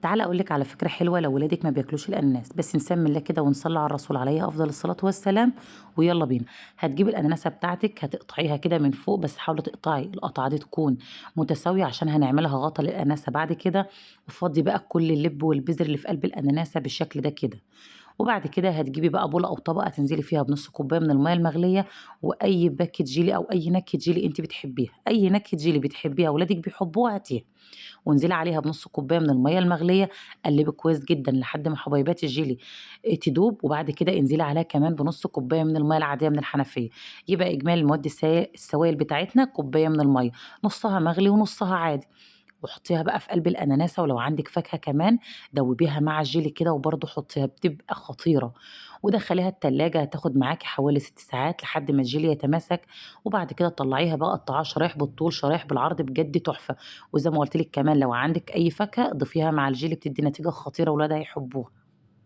تعالَ أقول لِك على فكرة حلوة لو ولادِك ما بياكلوش الأناناس، بس نسمّي الله كده ونصلّي على الرسول عليه أفضل الصلاة والسلام ويالّا بينا. هتجيبي الأناناسة بتاعتِك هتقطعيها كده من فوق، بس حاولي تقطعي القطعة دي تكون متساوية عشان هنعملها غطا للأناناسة بعد كده، وفضّي بقى كل اللِب والبذر اللي في قلب الأناناسة بالشكل ده كده. وبعد كده هتجيبي بقى بولة أو طبق تنزلي فيها بنُص كوباية من المَيّة المغلية، وأي باكيت جيلي أو أي نكهة جيلي أنتِ بتحبيها، أي نكهة جيلي بتحبيها ولادِك بيحبوها هاتيها. وانزلي عليها بنُص كوباية من المَيّة المغلية، قلّبي كويس جدًا لحد ما حبيبات الجيلي تدوب، وبعد كده انزلي عليها كمان بنُص كوباية من المَيّة العادية من الحنفية، يبقى إجمالي المواد السوائل بتاعتنا كوباية من المَيّة، نُصّها مغلي ونُصّها عادي. وحطيها بقى في قلب الأناناسة، ولو عندِك فاكهة كمان دوّبيها مع الجيلي كده وبرضه حطيها، بتبقى خطيرة. ودخّليها التلاجة هتاخد معاكِ حوالي 6 ساعات لحد ما الجيلي يتماسك، وبعد كده طلّعيها بقى قطّعيها شرايح بالطول، شرايح بالعرض، بجد تحفة. وزي ما قُلت لِك كمان لو عندِك أي فاكهة ضيفيها مع الجيلي بتدّي نتيجة خطيرة ولادها هيحبوها.